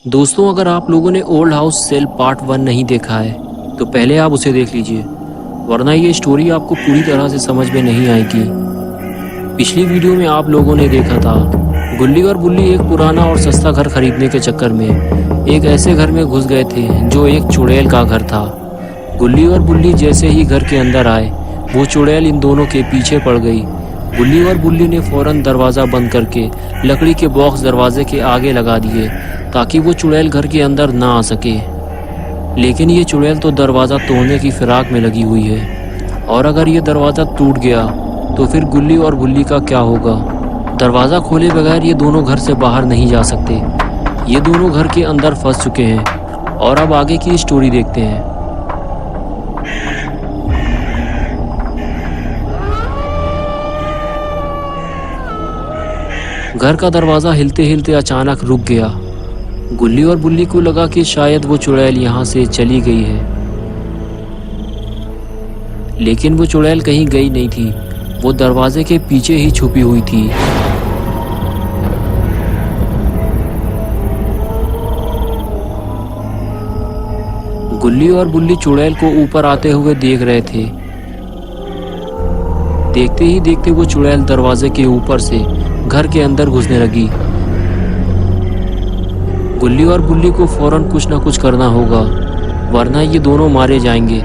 दोस्तों, अगर आप लोगों ने ओल्ड हाउस सेल पार्ट 1 नहीं देखा है तो पहले आप उसे देख लीजिए, वरना ये स्टोरी आपको पूरी तरह से समझ में नहीं आएगी। पिछली वीडियो में आप लोगों ने देखा था गुल्ली और बुल्ली एक पुराना और सस्ता घर खरीदने के चक्कर में एक ऐसे घर में घुस गए थे जो एक चुड़ैल का घर था। गुल्ली और बुल्ली जैसे ही घर के अंदर आए वो चुड़ैल इन दोनों के पीछे पड़ गई। गुल्ली और बुल्ली ने फौरन दरवाज़ा बंद करके लकड़ी के बॉक्स दरवाजे के आगे लगा दिए ताकि वो चुड़ैल घर के अंदर ना आ सके। लेकिन ये चुड़ैल तो दरवाज़ा तोड़ने की फिराक में लगी हुई है, और अगर ये दरवाज़ा टूट गया तो फिर गुल्ली और बुल्ली का क्या होगा। दरवाज़ा खोले बगैर ये दोनों घर से बाहर नहीं जा सकते। ये दोनों घर के अंदर फंस चुके हैं और अब आगे की स्टोरी देखते हैं। घर का दरवाज़ा हिलते हिलते अचानक रुक गया। गुल्ली और बुल्ली को लगा कि शायद वो चुड़ैल यहाँ से चली गई है, लेकिन वो चुड़ैल कहीं गई नहीं थी। वो दरवाजे के पीछे ही छुपी हुई थी। गुल्ली और बुल्ली चुड़ैल को ऊपर आते हुए देख रहे थे। देखते ही देखते वो चुड़ैल दरवाजे के ऊपर से घर के अंदर घुसने लगी। गुल्ली और बुल्ली को फौरन कुछ ना कुछ करना होगा, वरना ये दोनों मारे जाएंगे।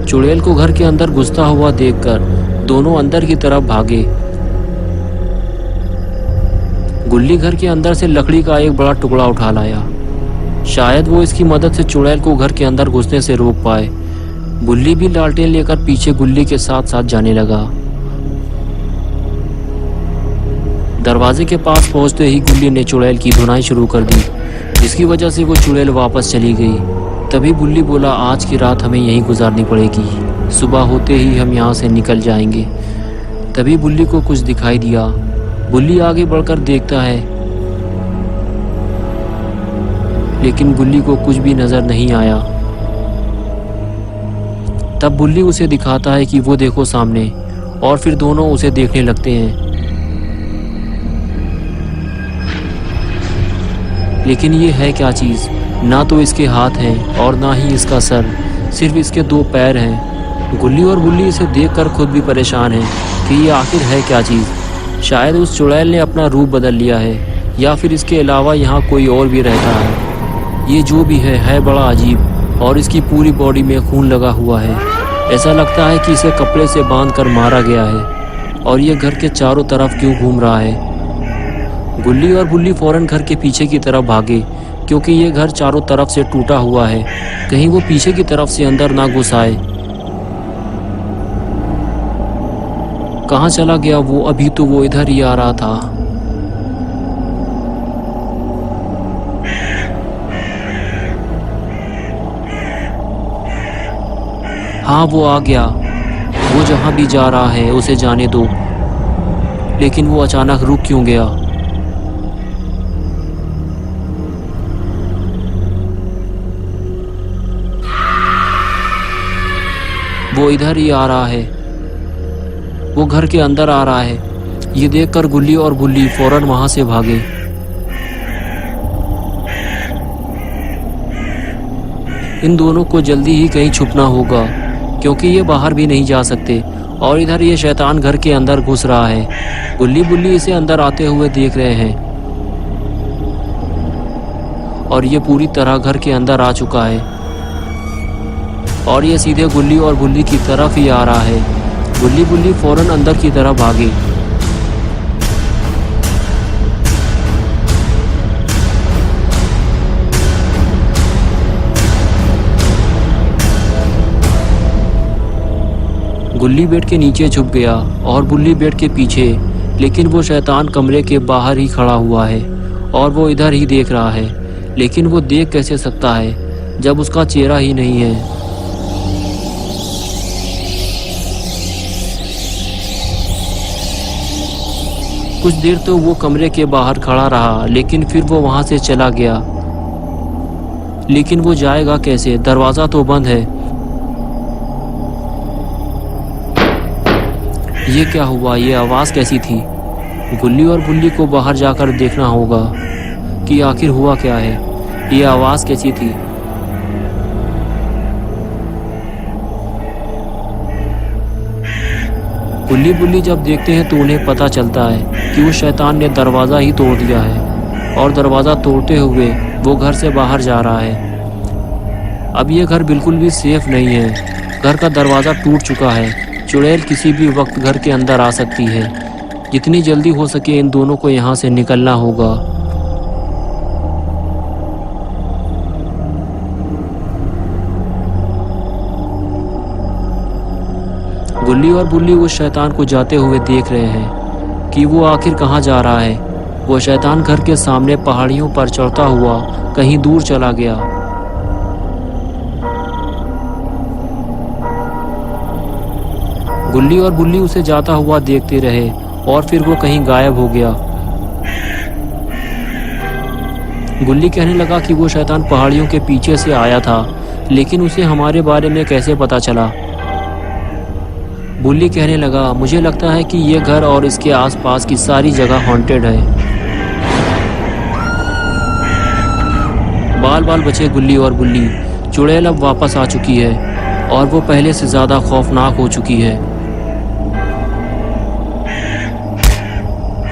चुड़ैल को घर के अंदर घुसता हुआ देखकर दोनों अंदर की तरफ भागे। गुल्ली घर के अंदर से लकड़ी का एक बड़ा टुकड़ा उठा लाया। शायद वो इसकी मदद से चुड़ैल को घर के अंदर घुसने से रोक पाए। बुल्ली भी लालटेन लेकर पीछे गुल्ली के साथ साथ जाने लगा। दरवाजे के पास पहुंचते ही गुल्ली ने चुड़ैल की धुनाई शुरू कर दी, जिसकी वजह से वो चुड़ैल वापस चली गई। तभी बुल्ली बोला, आज की रात हमें यहीं गुजारनी पड़ेगी, सुबह होते ही हम यहाँ से निकल जाएंगे। तभी बुल्ली को कुछ दिखाई दिया। बुल्ली आगे बढ़कर देखता है, लेकिन गुल्ली को कुछ भी नजर नहीं आया। तब बुल्ली उसे दिखाता है कि वो देखो सामने, और फिर दोनों उसे देखने लगते हैं। लेकिन ये है क्या चीज़? ना तो इसके हाथ हैं और ना ही इसका सर, सिर्फ इसके 2 पैर हैं। गुल्ली और बुल्ली इसे देखकर खुद भी परेशान हैं कि ये आखिर है क्या चीज़। शायद उस चुड़ैल ने अपना रूप बदल लिया है, या फिर इसके अलावा यहाँ कोई और भी रहता है। ये जो भी है बड़ा अजीब, और इसकी पूरी बॉडी में खून लगा हुआ है। ऐसा लगता है कि इसे कपड़े से बांधकर मारा गया है। और ये घर के चारों तरफ क्यों घूम रहा है? गुल्ली और बुल्ली फौरन घर के पीछे की तरफ भागे, क्योंकि ये घर चारों तरफ से टूटा हुआ है। कहीं वो पीछे की तरफ से अंदर ना घुस आए। कहाँ चला गया वो? अभी तो वो इधर ही आ रहा था। हाँ, वो आ गया। वो जहाँ भी जा रहा है उसे जाने दो। लेकिन वो अचानक रुक क्यों गया? वो इधर ही आ रहा है। वो घर के अंदर आ रहा है। ये देखकर गुल्ली और बुल्ली फौरन वहां से भागे। इन दोनों को जल्दी ही कहीं छुपना होगा, क्योंकि ये बाहर भी नहीं जा सकते, और इधर ये शैतान घर के अंदर घुस रहा है। गुल्ली बुल्ली इसे अंदर आते हुए देख रहे हैं, और ये पूरी तरह घर के अंदर आ चुका है, और ये सीधे गुल्ली और बुल्ली की तरफ ही आ रहा है। गुल्ली बुल्ली फौरन अंदर की तरफ भागे। गुल्ली बेड के नीचे छुप गया और बुल्ली बेड के पीछे, लेकिन वो शैतान कमरे के बाहर ही खड़ा हुआ है और वो इधर ही देख रहा है। लेकिन वो देख कैसे सकता है जब उसका चेहरा ही नहीं है? कुछ देर तो वो कमरे के बाहर खड़ा रहा, लेकिन फिर वो वहां से चला गया। लेकिन वो जाएगा कैसे? दरवाज़ा तो बंद है। ये क्या हुआ? ये आवाज़ कैसी थी? गुल्ली और बुल्ली को बाहर जाकर देखना होगा कि आखिर हुआ क्या है, ये आवाज़ कैसी थी। गुल्ली बुल्ली जब देखते हैं तो उन्हें पता चलता है कि उस शैतान ने दरवाज़ा ही तोड़ दिया है और दरवाज़ा तोड़ते हुए वो घर से बाहर जा रहा है। अब ये घर बिल्कुल भी सेफ नहीं है। घर का दरवाज़ा टूट चुका है। चुड़ैल किसी भी वक्त घर के अंदर आ सकती है। जितनी जल्दी हो सके इन दोनों को यहाँ से निकलना होगा। गुल्ली और बुल्ली उस शैतान को जाते हुए देख रहे हैं कि वो आखिर कहाँ जा रहा है। वो शैतान घर के सामने पहाड़ियों पर चढ़ता हुआ कहीं दूर चला गया। गुल्ली और बुल्ली उसे जाता हुआ देखते रहे और फिर वो कहीं गायब हो गया। गुल्ली कहने लगा कि वो शैतान पहाड़ियों के पीछे से आया था, लेकिन उसे हमारे बारे में कैसे पता चला। बुल्ली कहने लगा, मुझे लगता है कि ये घर और इसके आसपास की सारी जगह हॉन्टेड है। बाल बाल बचे गुल्ली और बुल्ली। चुड़ैल अब वापस आ चुकी है और वो पहले से ज़्यादा खौफनाक हो चुकी है।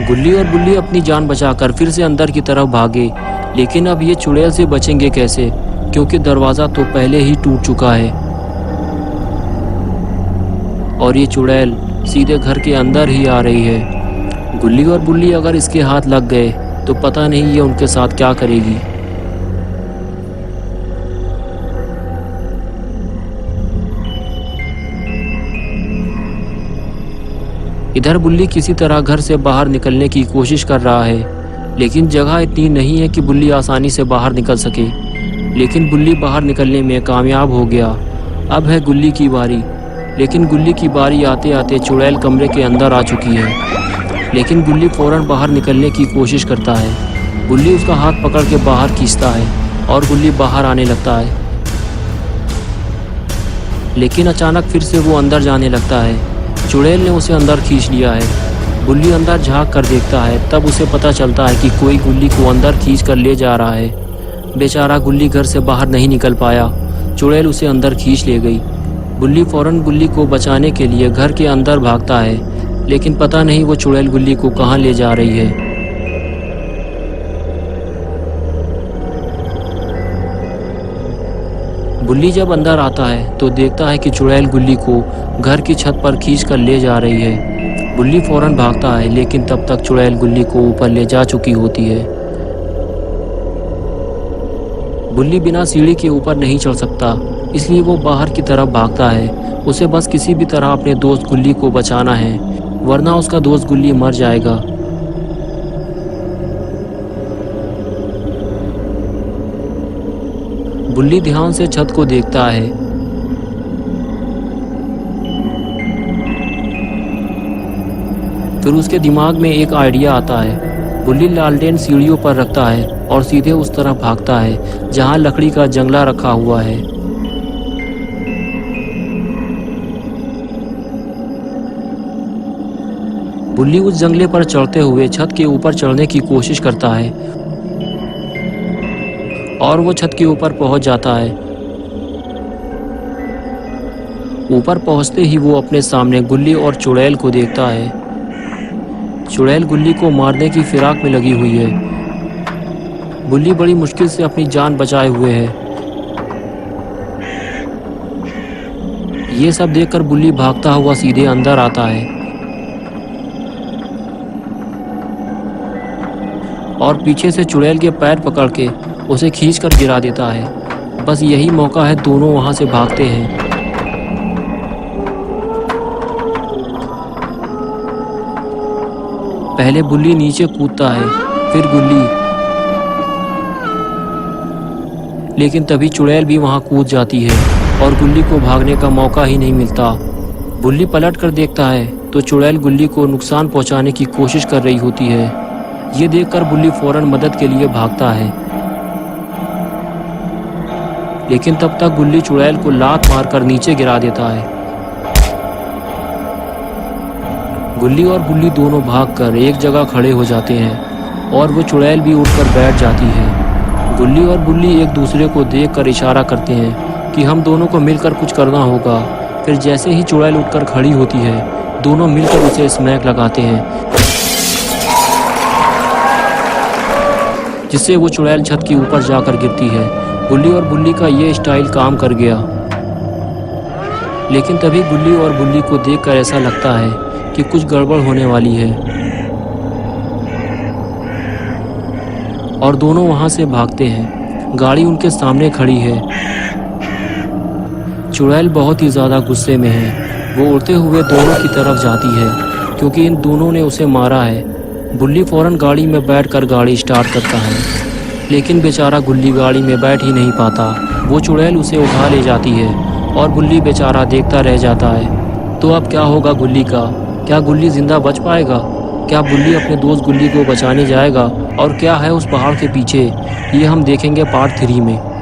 गुल्ली और बुल्ली अपनी जान बचाकर फिर से अंदर की तरफ भागे, लेकिन अब ये चुड़ैल से बचेंगे कैसे, क्योंकि दरवाज़ा तो पहले ही टूट चुका है और ये चुड़ैल सीधे घर के अंदर ही आ रही है। गुल्ली और बुल्ली अगर इसके हाथ लग गए तो पता नहीं ये उनके साथ क्या करेगी। इधर बुल्ली किसी तरह घर से बाहर निकलने की कोशिश कर रहा है, लेकिन जगह इतनी नहीं है कि बुल्ली आसानी से बाहर निकल सके। लेकिन बुल्ली बाहर निकलने में कामयाब हो गया। अब है गुल्ली की बारी, लेकिन गुल्ली की बारी आते आते चुड़ैल कमरे के अंदर आ चुकी है। लेकिन गुल्ली फौरन बाहर निकलने की कोशिश करता है। बुल्ली उसका हाथ पकड़ के बाहर खींचता है और गुल्ली बाहर आने लगता है, लेकिन अचानक फिर से वो अंदर जाने लगता है। चुड़ैल ने उसे अंदर खींच लिया है। गुल्ली अंदर झांक कर देखता है, तब उसे पता चलता है कि कोई गुल्ली को अंदर खींच कर ले जा रहा है। बेचारा गुल्ली घर से बाहर नहीं निकल पाया। चुड़ैल उसे अंदर खींच ले गई। बुल्ली फौरन गुल्ली को बचाने के लिए घर के अंदर भागता है, लेकिन पता नहीं वो चुड़ैल गुल्ली को कहाँ ले जा रही है। बुल्ली जब अंदर आता है तो देखता है कि चुड़ैल गुल्ली को घर की छत पर खींच कर ले जा रही है। बुल्ली फौरन भागता है, लेकिन तब तक चुड़ैल गुल्ली को ऊपर ले जा चुकी होती है। बुल्ली बिना सीढ़ी के ऊपर नहीं चढ़ सकता, इसलिए वो बाहर की तरफ भागता है। उसे बस किसी भी तरह अपने दोस्त गुल्ली को बचाना है, वरना उसका दोस्त गुल्ली मर जाएगा। बुल्ली ध्यान से छत को देखता है। फिर उसके दिमाग में एक आइडिया आता है। बुल्ली लालटेन सीढ़ियों पर रखता है और सीधे उस तरफ भागता है जहां लकड़ी का जंगला रखा हुआ है। बुल्ली उस जंगले पर चढ़ते हुए छत के ऊपर चढ़ने की कोशिश करता है और वो छत के ऊपर पहुंच जाता है। ऊपर पहुंचते ही वो अपने सामने गुल्ली और चुड़ैल को देखता है। चुड़ैल गुल्ली को मारने की फिराक में लगी हुई है। बुल्ली बड़ी मुश्किल से अपनी जान बचाए हुए है। ये सब देखकर बुल्ली भागता हुआ सीधे अंदर आता है और पीछे से चुड़ैल के पैर पकड़ के उसे खींचकर गिरा देता है। बस यही मौका है, दोनों वहां से भागते हैं। पहले बुल्ली नीचे कूदता है, फिर गुल्ली, लेकिन तभी चुड़ैल भी वहां कूद जाती है और गुल्ली को भागने का मौका ही नहीं मिलता। बुल्ली पलट कर देखता है तो चुड़ैल गुल्ली को नुकसान पहुंचाने की कोशिश कर रही होती है। ये देखकर बुल्ली फौरन मदद के लिए भागता है, लेकिन तब तक गुल्ली चुड़ैल को लात मारकर नीचे गिरा देता है। गुल्ली और बुल्ली दोनों भागकर एक जगह खड़े हो जाते हैं और वो चुड़ैल भी उठकर बैठ जाती है। गुल्ली और बुल्ली एक दूसरे को देखकर इशारा करते हैं कि हम दोनों को मिलकर कुछ करना होगा। फिर जैसे ही चुड़ैल उठकर खड़ी होती है, दोनों मिलकर उसे स्मैक लगाते हैं, जिससे वो चुड़ैल छत के ऊपर जाकर गिरती है। गुल्ली और बुल्ली का ये स्टाइल काम कर गया, लेकिन तभी गुल्ली और बुल्ली को देखकर ऐसा लगता है कि कुछ गड़बड़ होने वाली है और दोनों वहां से भागते हैं। गाड़ी उनके सामने खड़ी है। चुड़ैल बहुत ही ज़्यादा गुस्से में है। वो उड़ते हुए दोनों की तरफ जाती है क्योंकि इन दोनों ने उसे मारा है। बुल्ली फौरन गाड़ी में बैठकर गाड़ी स्टार्ट करता है, लेकिन बेचारा गुल्ली गाड़ी में बैठ ही नहीं पाता। वो चुड़ैल उसे उठा ले जाती है और गुल्ली बेचारा देखता रह जाता है। तो अब क्या होगा गुल्ली का? क्या गुल्ली जिंदा बच पाएगा? क्या बुल्ली अपने दोस्त गुल्ली को बचाने जाएगा? और क्या है उस पहाड़ के पीछे, ये हम देखेंगे पार्ट 3 में।